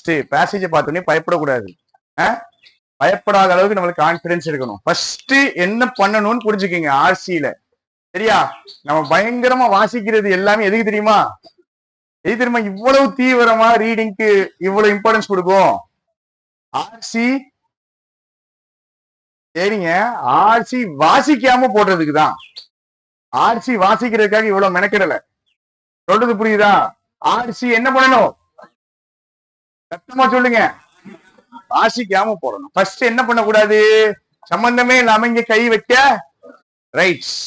First பேசேஜை பார்த்தோன்னே பயப்படக்கூடாது. பயப்படாத அளவுக்கு நம்மளுக்கு கான்பிடன்ஸ் இருக்கணும். ஃபர்ஸ்ட் என்ன பண்ணணும்னு புரிஞ்சுக்கீங்க. ஆர்சியில சரியா, நம்ம பயங்கரமா வாசிக்கிறது எல்லாமே எதுக்கு தெரியுமா? எது தெரியுமா இவ்வளவு தீவிரமா ரீடிங்க்கு இவ்வளவு இம்பார்ட்டன்ஸ் கொடுக்கும்? ஆர்சி சரிங்க, ஆர்சி வாசிக்காம போடுறதுக்கு தான். ஆர்சி வாசிக்கிறதுக்காக இவ்வளவு மெனக்கிடல. சொல்றது புரியுதா? ஆர்சி என்ன பண்ணணும்? சத்தமா சொல்லுங்க. வாசிக்காம போடணும். ஃபர்ஸ்ட் என்ன பண்ணக்கூடாது? சம்பந்தமே இல்லாம இங்க கை வைக்க ரைட்ஸ்.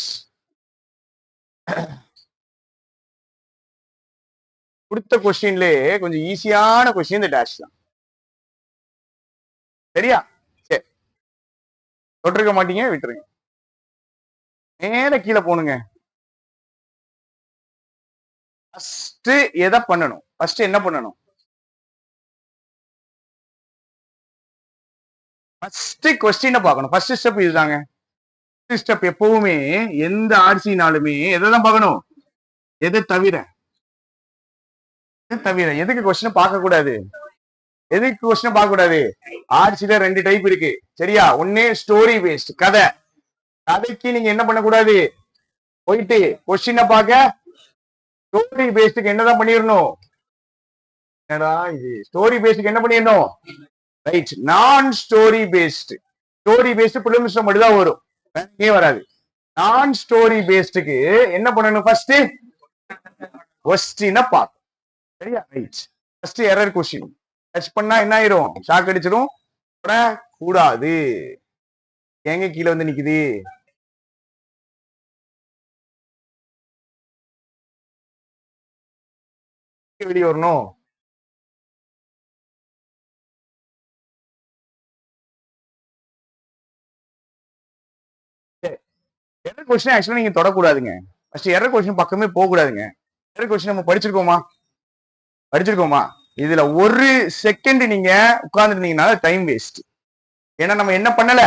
கொடுத்த கொஸ்டின்லயே கொஞ்சம் ஈஸியான கொஸ்டின் இந்த டேஷ் தான். சரியா? சரி, தொட்டிருக்க மாட்டீங்க, விட்டுருங்க. நேர கீழே போனுங்க. ஃபர்ஸ்ட் எதை பண்ணணும்? ஃபர்ஸ்ட் என்ன பண்ணணும்? ஃபர்ஸ்ட் கொஸ்டினை பார்க்கணும். ஃபர்ஸ்ட் ஸ்டெப் இதுதாங்க. ஃபர்ஸ்ட் ஸ்டெப் எப்பவுமே எந்த ஆர்சினாலுமே எதை தான் பார்க்கணும்? எதை தவிர எதுக்கு கொஸ்டின் பார்க்க கூடாது? எதுக்கு கொஸ்டின் பார்க்க கூடாது? ஆர்சில 2 டைப் இருக்கு சரியா? ஒண்ணு ஸ்டோரி பேஸ்ட், கதை. கதைக்கு நீங்க என்ன பண்ணக்கூடாது? போயிட்டு கொஸ்டினை பார்க்க ஸ்டோரி பேஸ்டுக்கு என்னதான் பண்ணிடணும்? என்னடா இது ஸ்டோரி பேஸ்டுக்கு என்ன பண்ணிடணும்? ரைட், நான் story paste. Story paste films மட்டும் தான் வரும், வேற வராது. நான் ஸ்டோரி பேஸ்டுக்கு என்ன பண்ணணும்? ஃபர்ஸ்ட் கொஸ்டினை பார்க்கணும் சரியா? Right, first error question touch பண்ணா என்ன ஆயிரும்? ஷாக் அடிச்சிடும். கூடாது. எங்க கீழே வந்து நிக்குது? வெளியே வரணும். எரர் கொஸ்டின் ஆக்சுவலா நீங்க தொடக்கூடாதுங்க. ஃபர்ஸ்ட் எரர் கொஸ்டின் பக்கமே போக கூடாதுங்க. எரர் கொஸ்டின் நம்ம படிச்சிருக்கோமா? இதுல ஒரு செகண்ட் நீங்க உட்கார்ந்துருந்தீங்கனால டைம் வேஸ்ட். ஏன்னா நம்ம என்ன பண்ணல?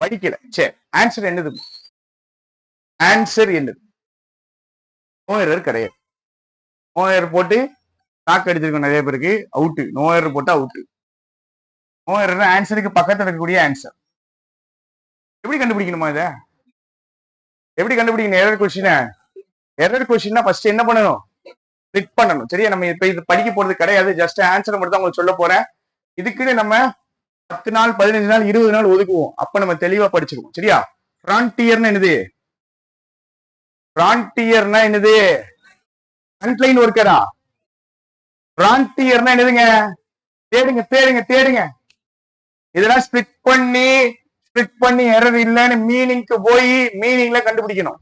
படிக்கல. சரி, ஆன்சர் என்னது? ஆன்சர் என்னது? நோ எரர் கிடையாது. நோ எரர் போட்டு ஷாக் அடிச்சிருக்கோம் நிறைய பேருக்கு. அவுட்டு. நோ எரர் போட்டு அவுட்டு. நோ எரர் ஆன்சருக்கு பக்கத்துல இருக்கக்கூடிய ஆன்சர். எப்படி கண்டுபிடிக்கணுமா இத? எப்படி கண்டுபிடிக்கணும் எரர் கொஸ்டினை? எரர் கொஸ்டின்னா ஃபர்ஸ்ட் என்ன பண்ணணும்? ஸ்பிளிட் பண்ணணும் சரியா? நம்ம இப்ப இது படிக்க போறது கிடையாது, ஜஸ்ட் ஆன்சரை மட்டும் தான் உங்களுக்கு சொல்ல போறேன். இதுக்குன்னு நம்ம 10 நாள் 15 நாள் 20 நாள் ஒதுக்குவோம். அப்ப நம்ம தெளிவா படிச்சிருவோம் சரியா? ஃப்ரான்டியர்னா என்னது? ஃப்ரான்டியர்னா என்னது? ஃப்ரண்ட்லைன் ஒர்க்கரா? ஃப்ரான்டியர்னா என்னதுங்க? தேடுங்க தேடுங்க தேடுங்க. இதெல்லாம் ஸ்பிளிட் பண்ணி எரர் இல்லைன்னு மீனிங்க்கு போய் மீனிங்ல கண்டுபிடிக்கணும்.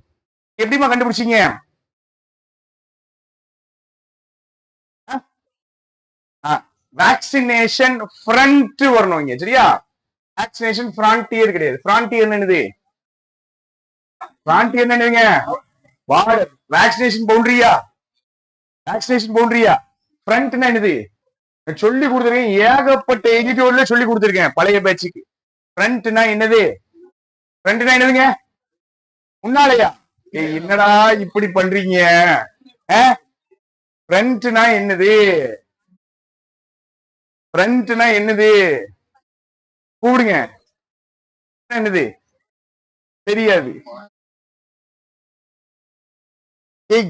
எப்படிமா கண்டுபிடிச்சீங்க? வேக்சினேஷன் ஃப்ரண்ட் வரணும் இங்க சரியா? வேக்சினேஷன் ஃப்ரான்டியர் கிடையாது. ஃப்ரான்டியர் என்னது? ஃப்ரான்டியர் என்னதுங்க? பார்டர். வேக்சினேஷன் பவுண்டரியா? வேக்சினேஷன் பவுண்டரியா? ஃப்ரண்ட்னா என்னது? சொல்லி கொடுத்துருக்கேன், ஏகப்பட்ட எடிட்டோர்ல சொல்லி கொடுத்துருக்கேன் பழைய பேட்சுக்கு. ஃப்ரண்ட்னா என்னது? ஃப்ரண்ட்னா என்னதுங்க? முன்னாலையா? என்னடா இப்படி பண்றீங்க? ஃப்ரண்ட்னா என்னது? ஃப்ரண்ட்னா என்னது? கூடுங்க. என்னது? தெரியாது.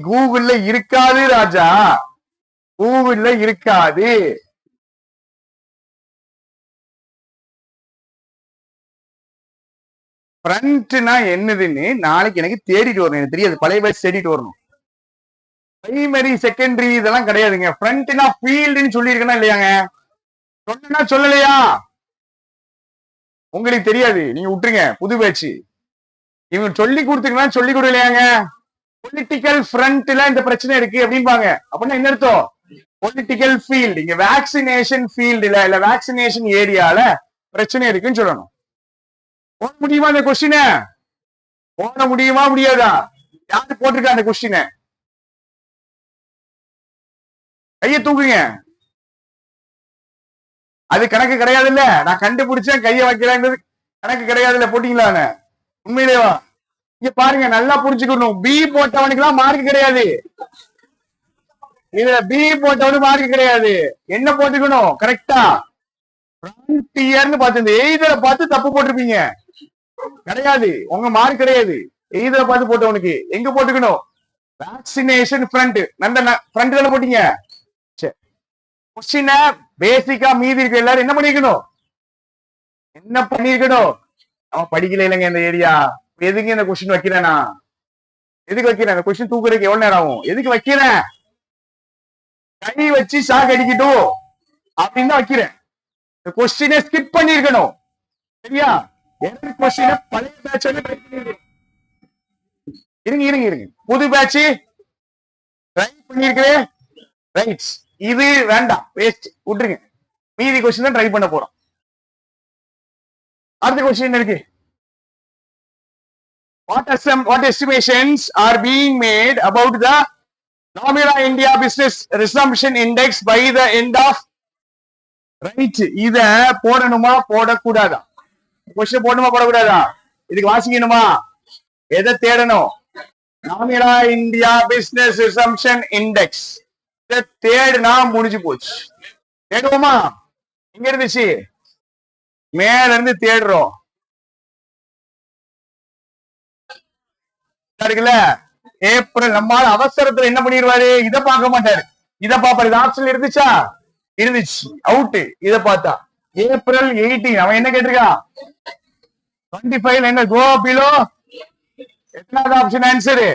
கூகுள்ல இருக்காது ராஜா, கூகுள்ல இருக்காது. ஃப்ரண்ட்னா என்னதுன்னு நாளைக்கு எனக்கு தேடிட்டு வரணும். எனக்கு தெரியாது, பழைய பேட்ச் தேடிட்டு வரணும். பிரைமரி செகண்டரி இதெல்லாம் கிடையாதுங்க. ஃப்ரண்ட்னா ஃபீல்டுன்னு சொல்லியிருக்கேனா இல்லையாங்க? சொன்னா சொல்லலையா? உங்களுக்கு தெரியாது, நீங்க விட்டுருங்க. புது பேட்ச் இவங்க சொல்லி கொடுத்துருக்கா சொல்லி கொடுக்கலையாங்க? பொலிட்டிக்கல் ஃப்ரண்ட்ல இந்த பிரச்சனை இருக்கு அப்படின்பாங்க. அப்படின்னா என்ன அர்த்தம்? பொலிட்டிக்கல் ஃபீல்டு, இங்க வேக்சினேஷன் ஃபீல்டுல இல்ல வேக்சினேஷன் ஏரியால பிரச்சனை இருக்குன்னு சொல்லணும். போட முடியுமா அந்த கொஸ்டினை? போட முடியுமா முடியாதா? யாரு போட்டிருக்கா அந்த கொஸ்டினை? கையை தூக்குங்க. அது கணக்கு கிடையாது இல்ல. நான் கண்டுபிடிச்சேன் கையை வைக்கிறேன் கணக்கு கிடையாது இல்ல. போட்டீங்களா? உண்மையிலேவா? இங்க பாருங்க, நல்லா புரிஞ்சுக்கணும். பி போட்டவனுக்கு எல்லாம் மார்க் கிடையாது. இதுல பி போட்டவனு மார்க் கிடையாது. என்ன போட்டுக்கணும் கரெக்டா? ஃப்ரண்டியர்னு பார்த்து இந்த எய்தரை பார்த்து தப்பு போட்டிருப்பீங்க. கிடையாது, உங்க மார்க் கிடையாது. எய்தரை பார்த்து போட்டவனுக்கு எங்க போட்டுக்கணும்? Vaccination front. நல்ல ஃப்ரண்ட் தானே போட்டீங்க. சரி, கொஸ்டின பேசிக்கா மீதி இருக்க எல்லாரும் என்ன பண்ணிருக்கணும்? என்ன பண்ணிருக்கணும்? அவன் படிக்கல இல்லைங்க இந்த ஏரியா. எதுக்கு இந்த கொஸ்டின் வைக்கிறேனா? எதுக்கு வைக்கிறேன்? இந்த கொஸ்டின் தூக்குறதுக்கு எவ்வளவு நேரம் ஆகும்? எதுக்கு வைக்கிறேன்? கை வச்சு ஷாக் அடிக்கட்டும் அப்படின்னு தான் வைக்கிறேன். இந்த கொஸ்டினை ஸ்கிப் பண்ணிருக்கணும். சரியா? எந்த கொஸ்டினை பழைய பேட்ச் இருங்க புது பேட்ச் ட்ரை பண்ணிருக்கிறேன். ரைட், இது வேண்டாம், வேஸ்ட், விட்டுருங்க. மீதி கொஸ்டின் தான் ட்ரை பண்ண போறோம். அடுத்த கொஸ்டின் இருக்கு. What estimations are being made about the Nomura India Business Resumption Index by the end of? Right, இத போடணுமா போடக்கூடாதா? கொஸ்டின் போடணுமா போடக்கூடாதா? இதுக்கு வாசிக்கணுமா? எதை தேடணும்? Nomura India Business Resumption Index. இத தேடுனா முடிஞ்சு போச்சு. தேடுவோமா? எங்க இருந்துச்சு? மேல இருந்து தேடுறோம். இருக்குல்ல, ஏப்ரல். நம்மால அவசரத்துல என்ன பண்ணிடுவாரு? இதை பார்க்க மாட்டாரு, இதை பாப்பாரு. இது ஆப்ஷன் இருந்துச்சா? இருந்துச்சு, அவுட். இதை பார்த்தா ஏப்ரல் 18. அவன் என்ன கேட்டிருக்கான்? 25 என்ன கோ பிலோ? எத்தனாவது ஆப்ஷன் ஆன்சரு?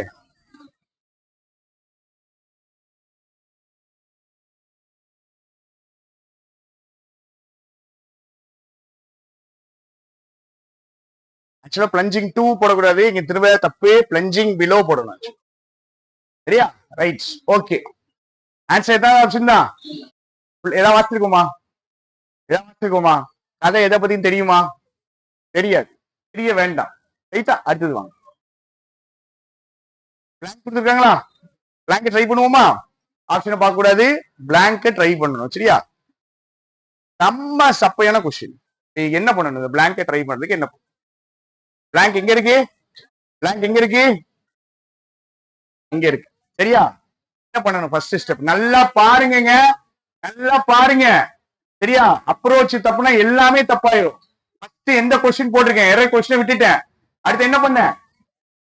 ஆக்சுவலா பிளஞ்சிங் 2 போடக்கூடாது, இங்க திரும்ப தப்பு. பிளஞ்சிங் பிலோ போடணும். சரியா? Right, okay. ஆன்சர் எதாவது ஆப்ஷன் தான். ஏதாவது வாசிச்சிருக்கோமா? ஏதாவது வாசிச்சிருக்கோமா? கதை எதை பத்தியும் தெரியுமா? தெரியாது, தெரிய வேண்டாம். ரைட்டா? அடுத்தது வாங்க. பிளாங்க் கொடுத்துருக்காங்களா? பிளாங்க ட்ரை பண்ணுவோமா? ஆப்ஷனை பார்க்க கூடாது, பிளாங்க ட்ரை பண்ணணும். சரியா? நம்ம சப்பையான கொஸ்டின். என்ன பண்ணணும்? பிளாங்க ட்ரை பண்றதுக்கு என்ன? பிளாங்க் எங்க இருக்கு? பிளாங்க் எங்க இருக்கு? இங்க இருக்கு. சரியா? என்ன பண்ணணும்? ஃபர்ஸ்ட் ஸ்டெப் நல்லா பாருங்க, நல்லா பாருங்க. சரியா? அப்ரோச் தப்புனா எல்லாமே தப்பாயிரும். ஃபர்ஸ்ட் எந்த கொஸ்டின் போட்டிருக்கேன்? எரர் கொஸ்டினை விட்டுட்டேன். அடுத்து என்ன பண்ணேன்?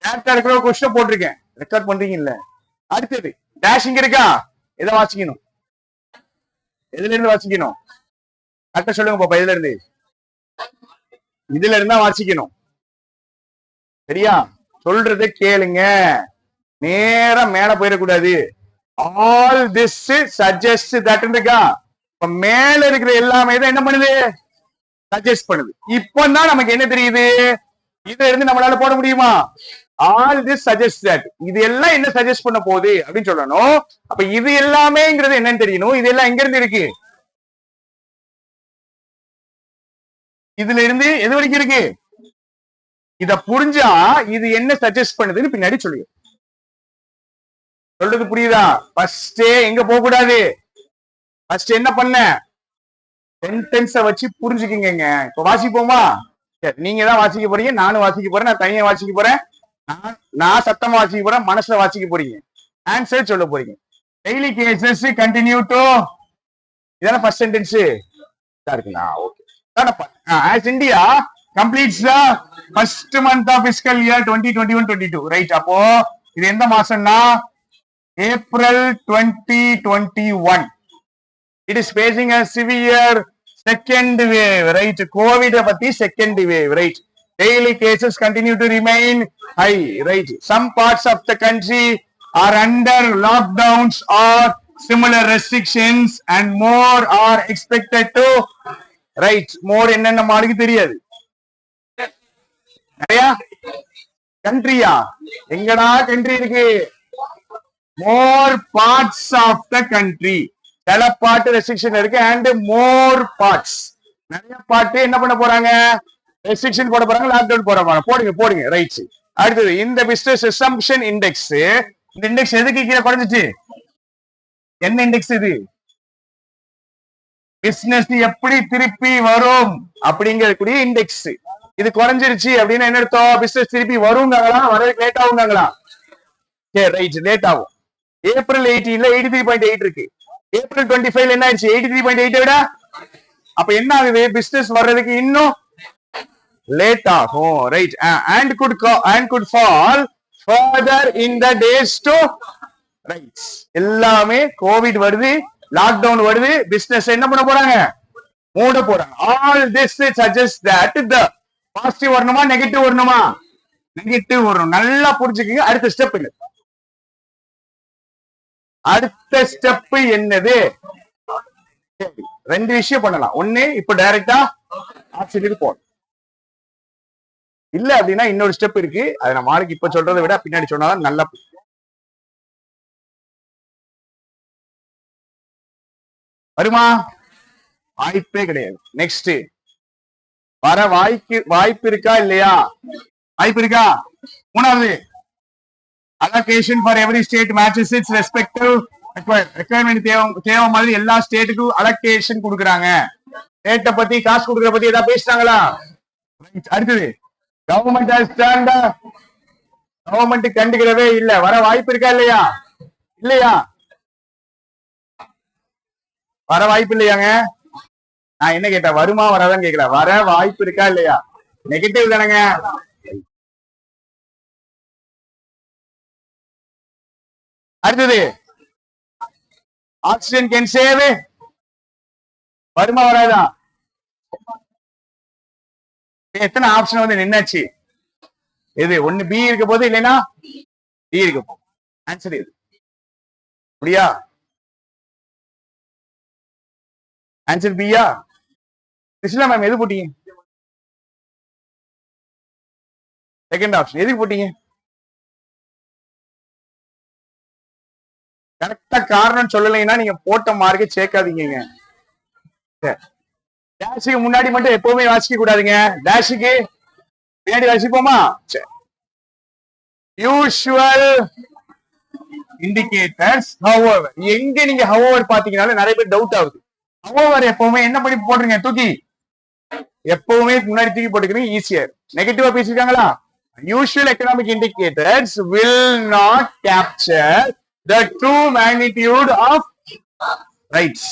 டேரக்டா இருக்கிற கொஸ்டினை போட்டிருக்கேன். ரெக்கார்ட் பண்றீங்க இல்ல? அடுத்தது டேஷ் இங்க இருக்கா? எதை வாசிக்கணும்? எதுல இருந்து வாசிக்கணும்? கரெக்டா சொல்லுங்க பாப்பா. எதுல இருந்து? இதுல இருந்தா வாசிக்கணும். சரியா? சொல்றத கேளுங்க, நேரம் மேல போயிடக்கூடாது. ஆல் திஸ் சஜஸ்ட் தட் இருக்கா? இப்ப மேல இருக்கிற எல்லாமே தான் என்ன பண்ணுது? சஜஸ்ட் பண்ணுது. இப்பதான் நமக்கு என்ன தெரியுது? இதுல இருந்து நம்மளால போட முடியுமா? All this suggest that. இது எல்லாம் என்ன சஜஸ்ட் பண்ண போகுது அப்படின்னு சொல்லணும். அப்ப இது எல்லாமேங்கிறது என்னன்னு தெரியணும். இது எல்லாம் எங்க இருந்து இருக்கு? இதுல இருந்து எது வரைக்கும் இருக்கு? இத புரிஞ்சா இது என்ன சஜஸ்ட் பண்ணுதுன்னு பின்னாடி சொல்லு. சொல்றது புரியுதா? ஃபர்ஸ்ட் எங்க போக கூடாது? ஃபர்ஸ்ட் என்ன பண்ண? சென்டென்ஸ வச்சு புரிஞ்சுக்கிங்க. இப்ப வாசிப்போமா? சரி, நீங்க தான் வாசிக்க போறீங்க, நானும் வாசிக்க போறேன். நான் தனியா வாசிக்க போறேன், நான் சத்தமா வாசிக்க போறேன், மனசுல வாசிக்க போறீங்க. ஆன்சர் சொல்ல போறீங்க. Daily cases continue to. இதெல்லாம் ஃபர்ஸ்ட் சென்டென்ஸ் இருக்குங்களா? Okay. As India completes the first month of fiscal year 2021-22, right? அப்போ இது எந்த மாசம்னா April 2021. It is facing a severe second wave, right? COVID பத்தி second wave, right? Daily cases continue to remain high, right? Some parts of the country are under lockdowns or similar restrictions and more are expected to, right? More என்னென்ன மாடுக்கு தெரியாது. நிறையா கண்ட்ரியா? எங்கடா country இருக்கு? மோர் parts of the country. சில பாட்டு restriction இருக்கு and more parts. நிறைய பாட்டு என்ன பண்ண போறாங்க? ரெஸ்ட்ரிக்ஷன் போட போறாங்க, லாக்டவுன் போட போறாங்க. போடுங்க போடுங்க. ரைட். அடுத்தது இந்த பிசினஸ் ரிசம்ப்ஷன் இண்டெக்ஸ். இந்த இண்டெக்ஸ் எதுக்கு கீழே குறைஞ்சிச்சு? என்ன இண்டெக்ஸ் இது? பிசினஸ் எப்படி திருப்பி வரும் அப்படிங்கக்கூடிய இண்டெக்ஸ். இது குறைஞ்சிருச்சு அப்படின்னு என்ன அர்த்தம்? பிசினஸ் திருப்பி வருங்காங்களா? வரதுக்கு லேட் ஆகுங்காங்களா? சரி, ரைட், லேட் ஆகும். ஏப்ரல் 18ல 83.8 இருக்கு. ஏப்ரல் 25ல என்ன ஆயிடுச்சு? 83.8 விட அப்ப என்ன ஆகுது? பிசினஸ் வர்றதுக்கு இன்னும் லேட் ஆகும். Right. and could fall further in the days to right. எல்லாமே கோவிட் வருது, லாக்டவுன் வருது, பிசினஸ் என்ன பண்ண போறாங்க? மூட போறாங்க. All this suggest that the positive வரணுமா நெகட்டிவ் வரணுமா? நெகட்டிவ் வரும். நல்லா புரிஞ்சுக்கங்க. அடுத்த ஸ்டெப் என்ன? அடுத்த ஸ்டெப் என்னது? ரெண்டு விஷயம் பண்ணலாம். ஒண்ணு இப்ப டைரக்டா ஆப்ஷனுக்கு போகணும். இல்ல அப்படின்னா இன்னொரு ஸ்டெப் இருக்கு. அதை நான் மார்க் இப்ப சொல்றதை விட பின்னாடி சொன்னாதான் நல்லா வருமா? வாய்ப்பே கிடையாது. நெக்ஸ்ட் வர வாய்ப்பு இருக்கா இல்லையா? வாய்ப்பு இருக்கா? மூணாவது allocation for every state matches its respective requirement. தேவை மாதிரி எல்லா ஸ்டேட்டுக்கும் அலோகேஷன் கொடுக்குறாங்க. ஸ்டேட்டை பத்தி காசு கொடுக்கற பத்தி ஏதாவது பேசுறாங்களா? அடுத்தது கவர்மெண்ட் கண்டுக்கிறவே இல்ல. வர வாய்ப்பு இருக்கா இல்லையா? இல்லையா? வர வாய்ப்பு இல்லையாங்க? நான் என்ன கேட்டேன்? வருமா வராதான் கேட்கல. வர வாய்ப்பு இருக்கா இல்லையா? நெகட்டிவ் தானங்க. அடுத்தது ஆக்சிஜன் கேன் சேவ். வருமா வராதா? எத்தனை ஆப்ஷன் வந்து நின்னாச்சு? எது? ஒண்ணு பி இருக்க போது, இல்லைன்னா டி இருக்க போது. ஆன்சர் எது? அப்படியா? ஆன்சர் பியா? கிருஷ்ணா மேம் எது போட்டீங்க? செகண்ட் ஆப்ஷன் எதுக்கு போட்டீங்க? கரெக்டா காரணம் சொல்லலைன்னா நீங்க போட்ட மார்க்கை சேர்க்காதீங்க. டேஷுக்கு முன்னாடி மட்டும் எப்பவுமே வாசிக்க கூடாதுங்க. டேஷுக்கு பின்னாடி வாசிப்போமா? Usual indicators however. எங்க நீங்க ஹவவர் பாத்தீங்கன்னாலும் நிறைய பேர் டவுட் ஆகுது. ஹவவர் எப்பவுமே என்ன பண்ணி போட்டுருங்க? தூக்கி எப்பவுமே முன்னாடி தூக்கி போட்டுக்கிறீங்க, ஈஸியா. நெகட்டிவா பேசிருக்காங்களா? Usual economic indicators will not capture the true magnitude of rights.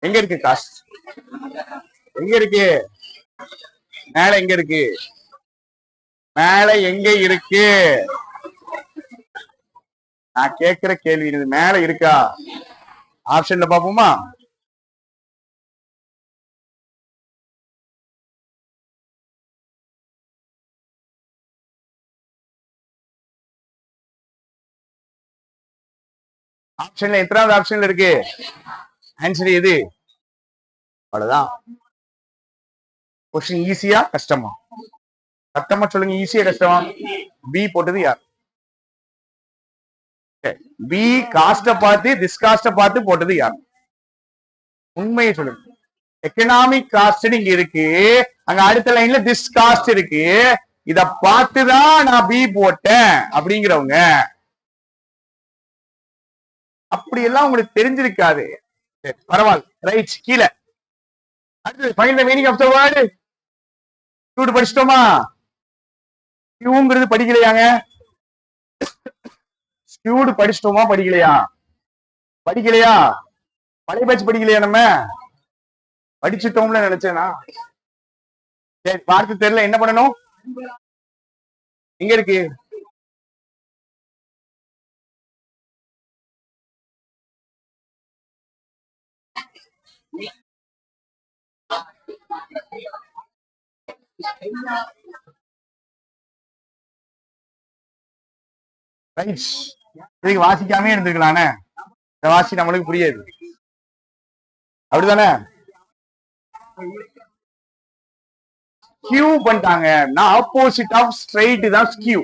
எங்க இருக்கு காஸ்ட்? எங்க இருக்கு? மேல எங்க இருக்கு? மேல எங்க இருக்கு? நான் கேட்கிற கேள்வி இது. மேல இருக்கா? ஆப்ஷன்ல பாப்போமா? ஆப்ஷன்ல எத்தனாவது ஆப்ஷன்ல இருக்கு? ஆன்சர் எது? அவ்வளவுதான். கொஸ்டின் ஈஸியா கஷ்டமா? சத்தமா சொல்லுங்க. ஈஸியா கஷ்டமா? பி போட்டது யார்? பி காஸ்ட பார்த்து டிஸ்காஸ்ட பார்த்து போட்டது யார்? உண்மையை சொல்லுங்க. எக்கனாமிக் காஸ்ட் இங்க இருக்கு, அங்க அடுத்த லைன்ல டிஸ்காஸ்ட் இருக்கு. இத பார்த்துதான் நான் பி போட்டேன் அப்படிங்கிறவங்க. அப்படி எல்லாம் உங்களுக்கு தெரிஞ்சிருக்காது. பரவாயில்ல. ரைட். கீழே அடுத்து find the meaning of the word. Skewed படிச்சிட்டோமா? ஸ்கியூங்கிறது படிக்கலையாங்க? ஸ்கியூட் படிச்சிட்டோமா படிக்கலையா? படிக்கலையா? பழைய பேட்ச் படிக்கலையா? நம்ம படிச்சிட்டோம்ல நினைச்சேனா? சரி, வார்த்தை தெரியல, என்ன பண்ணணும்? எங்க இருக்கு? இதுக்கு வாசிக்காமே இருந்திருக்கலானே. இந்த வாசி நம்மளுக்கு புரியாது. அப்படிதானே? ஸ்கியூ பண்ணிட்டாங்க. நான் ஆப்போசிட் ஆஃப் ஸ்ட்ரைட் தான் ஸ்கியூ.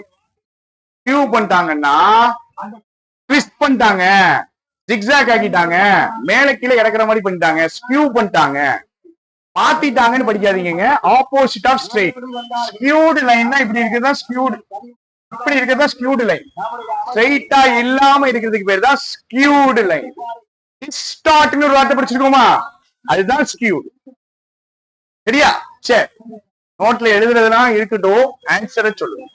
ஸ்கியூ பண்ணிட்டாங்கன்னா ட்விஸ்ட் பண்ணிட்டாங்க, ஜிக்ஸாக் ஆக்கிட்டாங்க, மேல கீழே இறக்குற மாதிரி பண்ணிட்டாங்க, ஸ்கியூ பண்ணிட்டாங்க, மாத்திட்டாங்கன்னு படிக்காதீங்க. Opposite of straight. ஸ்கியூடு லைன்னா இப்படி இருக்குதான் ஸ்கியூடு, இப்படி இருக்கிறதா ஸ்கியூடு லைன். ஸ்ட்ரைட்டா இல்லாம இருக்கிறதுக்கு பேர் தான் ஸ்கியூடு லைன். டிஸ்டார்ட்னு ஒரு வார்த்தை படிச்சிருக்கோமா? அதுதான் ஸ்கியூடு. சரியா? சரி, நோட்ல எழுதுறதுலாம் இருக்கட்டும், ஆன்சரை சொல்லுங்க.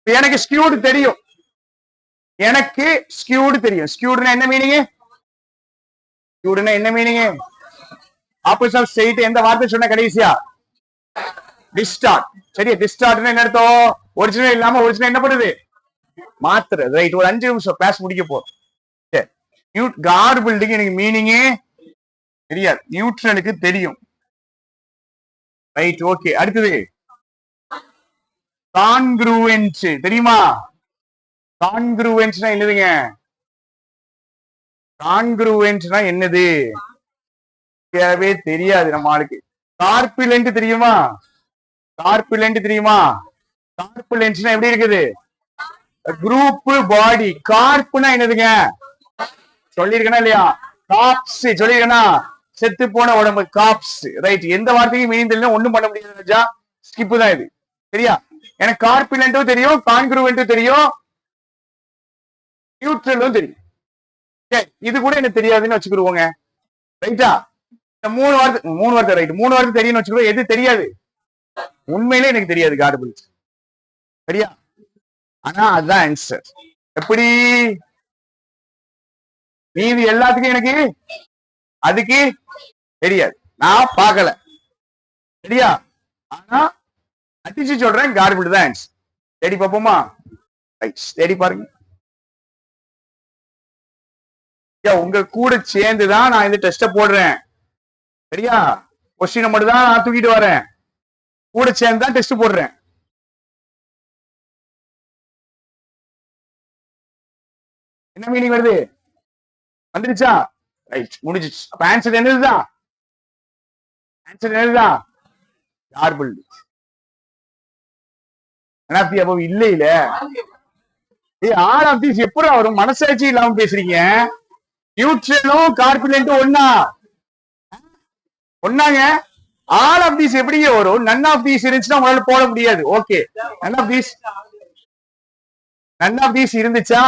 எனக்கு ஸ்கியூடு தெரியும், எனக்கு ஸ்கியூடு தெரியும். ஸ்கியூடுனா என்ன மீனிங்? ஸ்கியூடுனா என்ன மீனிங்? Opposite of straight. எந்த வார்த்தை சொன்ன கடைசியா? டிஸ்டார்ட். சரியா? டிஸ்டார்ட்னா என்ன அர்த்தம்? ஒரிஜினல் இல்லாம ஒரிஜினல் என்ன பண்ணுது? மாத்துறது. ரைட். ஒரு 5 நிமிஷம் கிளாஸ் முடிக்க போறோம். கார்பிள்டுக்கு எனக்கு மீனிங்கே தெரியாது, நியூட்ரலுக்கு தெரியும். Right, okay. அடுத்தது கான்க்ரூவன்ஸ் தெரியுமா? கான்க்ரூவன்ஸ்னா என்னதுங்க? கான்க்ரூவன்ஸ்னா என்னது? தேவை தெரியாது நம்ம ஆளுக்கு. கார்பிலண்ட் தெரியுமா? கார்பிலண்ட் தெரியுமா? கார்பிலண்ட்ஸ்னா எப்படி இருக்குது? குரூப் பாடி. கார்ப்னா என்னதுங்க? சொல்லிருக்கனா இல்லையா? காப்ஸ் சொல்லிருக்கனா? செத்து போன உடம்பு, காப்ஸ். ரைட். எந்த வார்த்தையும் மீனிங் தெரியல, ஒண்ணும் பண்ண முடியாது. ஸ்கிப் தான் இது. சரியா? எனக்கு கார்பிலண்டும் தெரியும், கான்க்ரூவன்ட்டும் தெரியும், நியூட்ரலும் தெரியும். இது கூட எனக்கு தெரியாதுன்னு வச்சுக்கிடுவோங்க. ரைட்டா? மூணு வார்த்தை ரைட். 3 வார்த்தை தெரியும்னு வச்சுக்கோ. எது தெரியாது? உண்மையிலே எனக்கு தெரியாது கார்பிள். சரியா? ஆனா அதுதான் ஆன்சர். எப்படி? மீதி எல்லாத்துக்கும் எனக்கு அதுக்கு தெரியாது, நான் பார்க்கல. சரியா? ஆனா அடிச்சு சொல்றேன், கார்பிள் தான் ஆன்சர். தேடி பார்ப்போமா? தேடி பாருங்க. உங்க கூட சேர்ந்துதான் நான் இந்த டெஸ்ட போடுறேன். சரியா? கொஸ்டின் மட்டும் தான் நான் தூக்கிட்டு வரேன், கூட சேர்ந்து தான் டெஸ்ட் போடுறேன். என்ன மீனிங் வருது? வந்துருச்சா? ரைட், முடிஞ்சிச்சு. அப்ப ஆன்சர் என்னதுதான்? ஆன்சர் என்னதுதான்? கார்பிள். இல்ல இல்ல ஆல் ஆஃப் தீஸ் எப்படி வரும்? மனசாட்சி இல்லாம பேசுறீங்க. நியூட்ரலும் கார்பிலண்டும் ஒன்னாங்க. ஆல் ஆஃப் தீஸ் எப்படிங்க வரும்? நன் ஆஃப் தீஸ் இருந்துச்சுன்னா உங்களால போட முடியாது. ஓகே, நன் ஆஃப் தீஸ் இருந்துச்சா?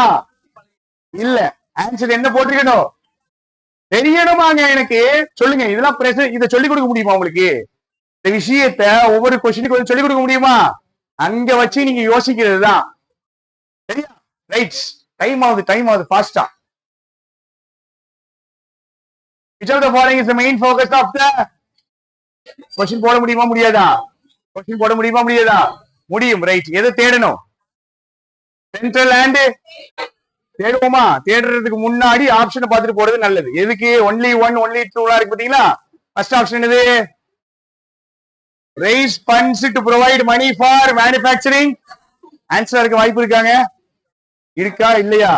இல்ல. ஆன்சர் என்ன போட்டிருக்கணும்? தெரியணுமாங்க எனக்கு. சொல்லுங்க, இதெல்லாம் பிரச்சனை. இதை சொல்லிக் கொடுக்க முடியுமா உங்களுக்கு? இந்த விஷயத்த ஒவ்வொரு கொஸ்டினுக்கு சொல்லிக் கொடுக்க முடியுமா? அங்க வச்சு நீங்க யோசிக்கிறது தான். சரியா? ரைட். டைம் ஆகுது ஃபாஸ்டா. Which of the following is the main focus of the question? போட முடியுமா முடியாதா? கொஸ்டின் போட முடியுமா முடியாதா? முடியும். ரைட். எதை தேடணும்? சென்ட்ரல் அண்ட் தேடுவோமா? தேடுறதுக்கு முன்னாடி ஆப்ஷனை பார்த்துட்டு போறது நல்லது. எதுக்கு? ஒன்லி 1 ஒன்லி 2 இருக்கு பாத்தீங்களா? ஃபர்ஸ்ட் ஆப்ஷன் என்னது? raise funds to provide money for manufacturing. Answer இருக்க வாய்ப்பு இருக்காங்க? இருக்கா இல்லையா?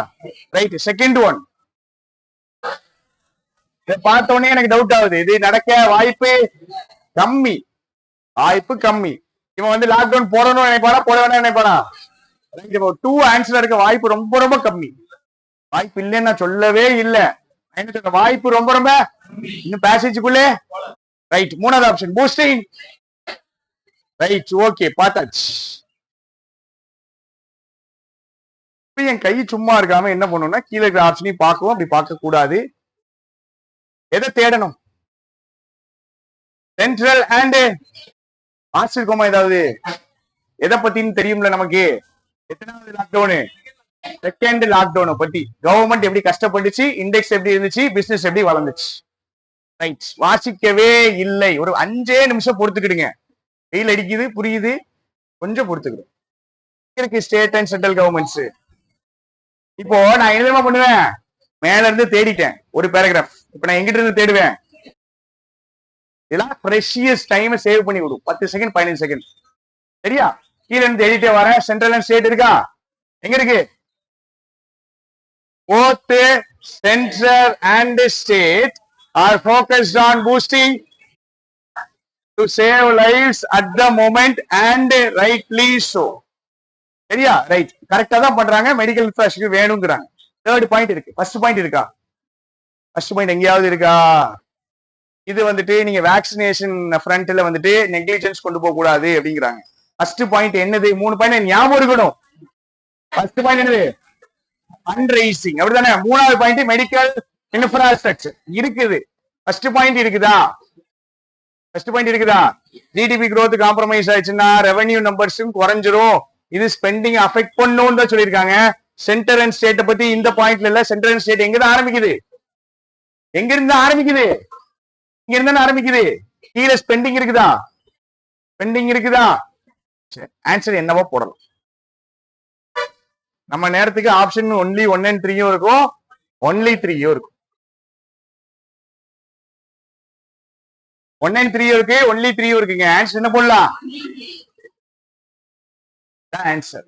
ரைட். செகண்ட் ஒன் பார்த்த உடனே எனக்கு டவுட் ஆகுது, இது நடக்க வாய்ப்பு கம்மி. இவன் வந்து லாக்டவுன் போடணும்னு நினைப்பானா, போட வேணாம் நினைப்பானா? 2 ஆன்சர் இருக்க வாய்ப்பு ரொம்ப ரொம்ப கம்மி. வாய்ப்பு இல்லைன்னு நான் சொல்லவே இல்லை. என்ன சொல்ற? வாய்ப்பு ரொம்ப ரொம்ப இன்னும் பேசேஜுக்குள்ளே. ரைட். மூணாவது ஆப்ஷன் பூஸ்டிங். ரைட், ஓகே, பார்த்தாச்சு. என் கை சும்மா இருக்காம என்ன பண்ணும்னா, கீழே இருக்கிற ஆப்ஷனையும் பார்க்கவும். அப்படி பார்க்க கூடாது. எதை தேடணும்? சென்ட்ரல் அண்ட் ஆசிர்கோமா. ஏதாவது எதை பத்தின்னு தெரியும்ல நமக்கு? எத்தனாவது லாக்டவுனு? செகண்ட் லாக்டவுனை பத்தி. கவர்மெண்ட் எப்படி கஷ்டப்பட்டுச்சு, இண்டெக்ஸ் எப்படி இருந்துச்சு, பிசினஸ் எப்படி வளர்ந்துச்சு. ரைட். வாசிக்கவே இல்லை. ஒரு 5 நிமிஷம் பொறுத்துக்கிடுங்க. வெயில் அடிக்குது, புரியுது, கொஞ்சம் பொறுத்துக்கிடும். State and central governments. இப்போ நான் என்ன பண்ணுவேன்? மேல இருந்து தேடிட்டேன் ஒரு பேராகிராஃப். இப்ப நான் எங்கிட்ட இருந்து தேடுவேன்? இதெல்லாம் பிரஷியஸ் டைம் சேவ் பண்ணி விடும். 10 செகண்ட் 15 செகண்ட். சரியா? கீழே இருந்து தேடிட்டே வரேன். சென்ட்ரல் அண்ட் ஸ்டேட் இருக்கா? எங்க இருக்கு? both central and state are focused on boosting to save lives at the moment and rightly so. சரியா? ரைட். கரெக்டா தான் பண்றாங்க. மெடிக்கல் இன்ஃப்ராஸ்ட்ரக்சர் வேணுங்கிறாங்க. தேர்ட் பாயிண்ட் இருக்கு. ஃபர்ஸ்ட் பாயிண்ட் இருக்கா? ஃபர்ஸ்ட் பாயிண்ட் எங்கேயாவது இருக்கா? இது வந்துட்டு நீங்க வேக்சினேஷன் ஃப்ரண்ட்ல வந்துட்டு நெக்லிஜென்ஸ் கொண்டு போக கூடாது அப்படிங்கிறாங்க. ஃபர்ஸ்ட் பாயிண்ட் என்னது? 3 பாயிண்ட் ஞாபகம் இருக்கணும். ஃபர்ஸ்ட் பாயிண்ட் என்னது? Fund raising. அப்படிதானே? மூணாவது பாயிண்ட் மெடிக்கல் இன்ஃப்ராஸ்ட்ரக்சர் இருக்குது. ஃபர்ஸ்ட் பாயிண்ட் இருக்குதா? ஃபர்ஸ்ட் பாயிண்ட் இருக்குதா? ஜிடிபி growth காம்ப்ரமைஸ் ஆயிடுச்சுன்னா ரெவென்யூ நம்பர்ஸும் குறைஞ்சிரும். இது ஸ்பெண்டிங் அஃபெக்ட் பண்ணுன்னு தான் சொல்லியிருக்காங்க. சென்டர் அண்ட் ஸ்டேட்டை பத்தி இந்த பாயிண்ட்ல இல்ல. சென்டர் அண்ட் ஸ்டேட் எங்க தான் ஆரம்பிக்குது? எங்க இருந்து ஆரம்பிக்குது? இங்க இருந்தா ஆரம்பிக்குது. கீழே ஸ்பெண்டிங் இருக்குதா? ஸ்பெண்டிங் இருக்குதா? ஆன்சர் என்னவோ போடலாம். நம்ம நேரத்துக்கு ஆப்ஷன் ஒன்லி 1 and 3 இருக்கும், ஒன்லி 3 இருக்கும். 1 and 3 இருக்கு, ஒன்லி 3 இருக்குங்க. ஆன்சர் என்ன போடலாம்? ஆன்சர்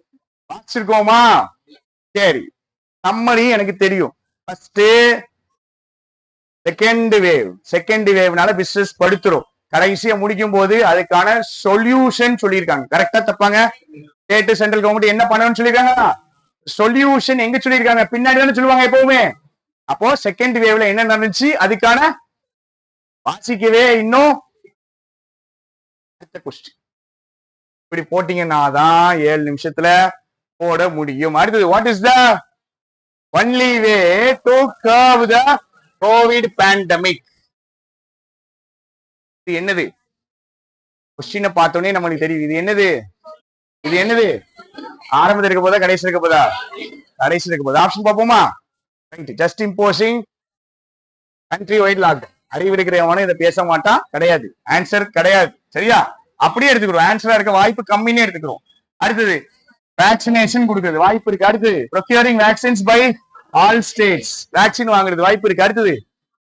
வாசிச்சிருக்கோமா? சரி, சம்மரி எனக்கு தெரியும். ஃபர்ஸ்ட் செகண்ட் வேவ்னால பிசினஸ் படுத்துரும். கடைசியா முடிக்கும் போது அதுக்கான சொல்யூஷன் சொல்லியிருக்காங்க. கரெக்டா தப்பாங்க? ஸ்டேட் சென்ட்ரல் கவர்மெண்ட் என்ன பண்ணணும்னு சொல்லியிருக்காங்க? சொல்யூஷன் எங்க சொல்லியிருக்காங்க? பின்னாடி தானே சொல்லுவாங்க எப்பவுமே. அப்போ செகண்ட் வேவ்ல என்ன நடந்துச்சு அதுக்கான வாசிக்கவே இன்னும் கொஸ்டின் இப்படி போட்டீங்கன்னா தான் 7 நிமிஷத்துல போட முடியும். அடுத்தது, what is the only way to curve the Covid pandemic? இது என்னது? கொஸ்டினை பார்த்தோன்னே நம்மளுக்கு தெரியும். இது என்னது? இது என்னது? ஆரம்பத்தில் இருக்க போதா கடைசி இருக்க போதா? கடைசி இருக்க போதா? ஆப்ஷன் பார்ப்போமா? Just imposing country wide lock. அறிவு இருக்கிறவனும் இதை பேச மாட்டான். கிடையாது, ஆன்சர் கிடையாது. சரியா? அப்படியே எடுத்துக்கிறோம். ஆன்சரா இருக்க வாய்ப்பு கம்மின்னு எடுத்துக்கிறோம். அடுத்தது, வேக்சினேஷன் கொடுக்குறது வாய்ப்பு இருக்கு. அடுத்தது, procuring vaccines by all states. Vaccine வாங்குறது வாய்ப்பு இருக்கு. அடுத்தது,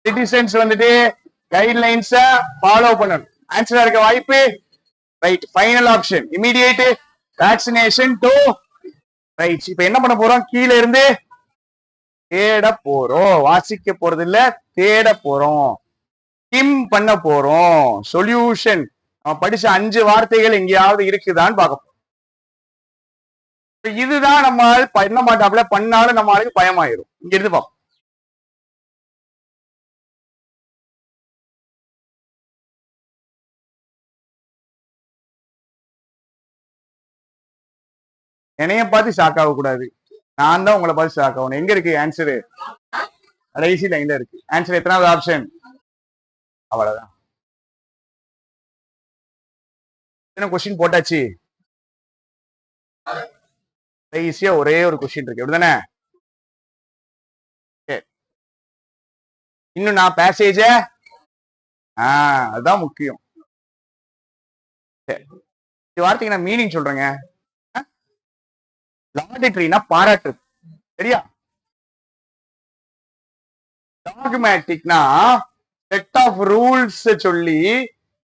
சிட்டிசன்ஸ் வந்துட்டு கைட்லைன்ஸ ஃபாலோ பண்ணணும். ஆன்சரா இருக்க வாய்ப்பு right. Final option immediate vaccination to right. இப்ப என்ன பண்ண போறோம்? கீழே இருந்து தேட போறோம். வாசிக்க போறது இல்ல, தேட போறோம். கிம் பண்ண போறோம். சொல்யூஷன் படிச்ச 5 வார்த்தைகள் எங்கேயாவது இருக்குதான்னு பார்க்க போறோம். இதுதான் நம்ம பண்ண மாட்டாப்ல, பண்ணாலும் நம்ம ஆளுக்கு பயமாயிரும். இங்க இருந்து பார்ப்போம். என்னைய பார்த்து ஷாக் ஆக கூடாது, நான் தான் உங்களை பார்த்து ஷாக் ஆகணும். எங்க இருக்கு ஆன்சரு? கடைசி லைன்ல இருக்கு. ஆன்சர் எத்தனாவது ஆப்ஷன்? அவ்வளவுதான். என்ன கொஸ்டின் போட்டாச்சு? ஈஸியா ஒரே ஒரு கொஸ்டின் இருக்கு, அப்படிதானே? இன்னும் நான் பேசேஜ அதுதான் முக்கியம். வார்த்தைக்கு நான் மீனிங் சொல்றேங்க. லாடிட்ரினா பாராட்டு. சரியா? டாக்மேட்டிக்னா செட் ஆஃப் ரூல்ஸ் சொல்லி,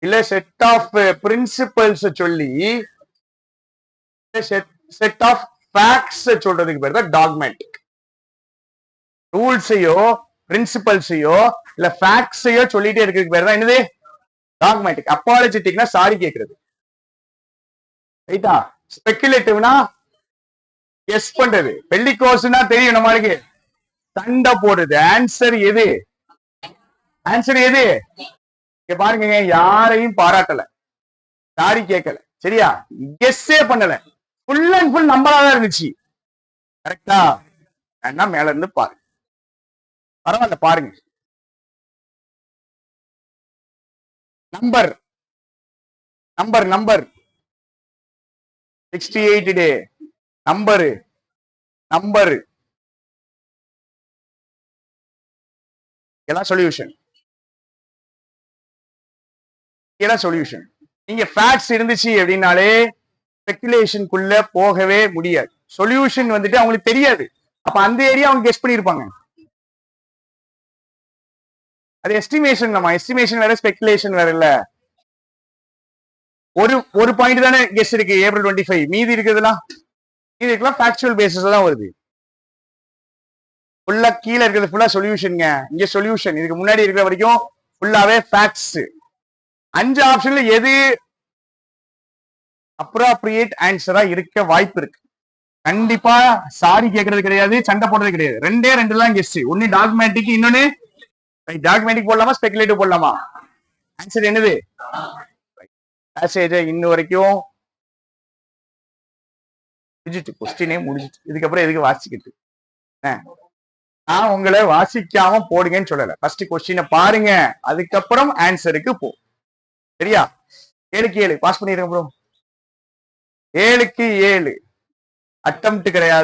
இல்ல செட் ஆஃப் பிரின்சிபல்ஸ் சொல்லி, செட் ஆஃப் ஃபேக்ட்ஸ் சொல்றதுக்கு பேர் தான் டாக்மேட்டிக். ரூல்ஸையோ பிரின்சிபல்ஸையோ இல்ல ஃபேக்ட்ஸையோ சொல்லிட்டே இருக்கிறதுக்கு பேர் தான் என்னது? டாக்மேட்டிக். அப்பாலஜெட்டிக்னா சாரி கேட்கறது. ரைட்டா? ஸ்பெகுலேட்டிவ்னா கெஸ் பண்றது. பெல்லிகோஸ்னா தெரியும் நம்மளுக்கு, சண்டை போடுறது. ஆன்சர் எது? ஆன்சர் எது? பாருங்க, யாரையும் பாராட்டல, சாரி கேட்கல, சரியா? கெஸ்ஸே பண்ணல, ஃபுல் அண்ட் ஃபுல் நம்பராதான் இருந்துச்சு. கரெக்டா? என்ன மேல இருந்து பாருங்க. பரவாயில்ல, பாருங்க. நம்பர் நம்பர் நம்பர் 68 டே நம்பரு நம்பரு எல்லாம் சொல்யூஷன். சொல்யூஷன். நீங்க ஃபேக்ட்ஸ் இருந்துச்சு அப்படின்னாலே ஸ்பெகுலேஷனுக்குள்ள போகவே முடியாது. சொல்யூஷன் வந்துட்டு அவங்களுக்கு தெரியாது. அப்ப அந்த ஏரியா அவங்க கெஸ் பண்ணிருப்பாங்க. அது எஸ்டிமேஷன். நம்ம எஸ்டிமேஷன் வேற, ஸ்பெகுலேஷன் வேற இல்ல. ஒரு பாயிண்ட் தானே கெஸ் இருக்கு, ஏப்ரல் 25. மீதி இருக்கிறதுலாம் ஃபேக்சுவல் பேசிஸ்ல தான் வருது. ஃபுல்லா கீழே இருக்கிறது ஃபுல்லா சொல்யூஷன்ங்க. இங்க சொல்யூஷன். இதுக்கு முன்னாடி இருக்கிற வரைக்கும் ஃபுல்லாவே ஃபேக்ட்ஸ். 5 ஆப்ஷன்ல எது அப்ராப்ரியேட் ஆன்சரா இருக்க வாய்ப்பு இருக்கு? கண்டிப்பா சாரி கேட்கறது கிடையாது, சண்டை போடுறது கிடையாது. 2 தான் கெஸ். ஒன்னு டாக்மேட்டிக், இன்னொன்னு டாக்மேட்டிக் போடலாமா, ஸ்பெகுலேட்டிவ் போடலாமா? ஆன்சர் என்னது? இன்னும் வரைக்கும் முடிஞ்சிட்டு, கொஸ்டினே முடிஞ்சிட்டு. இதுக்கப்புறம் எதுக்கு வாசிக்கிட்டு? நான் உங்களை வாசிக்காம போடுங்கன்னு சொல்லல. ஃபர்ஸ்ட் கொஸ்டினை பாருங்க, அதுக்கப்புறம் ஆன்சருக்கு போ. சரியா? 7க்கு 7 பாஸ் பண்ணிருங்க ப்ரோ. 7க்கு 7 அட்டம்ப்ட் கிடையாது.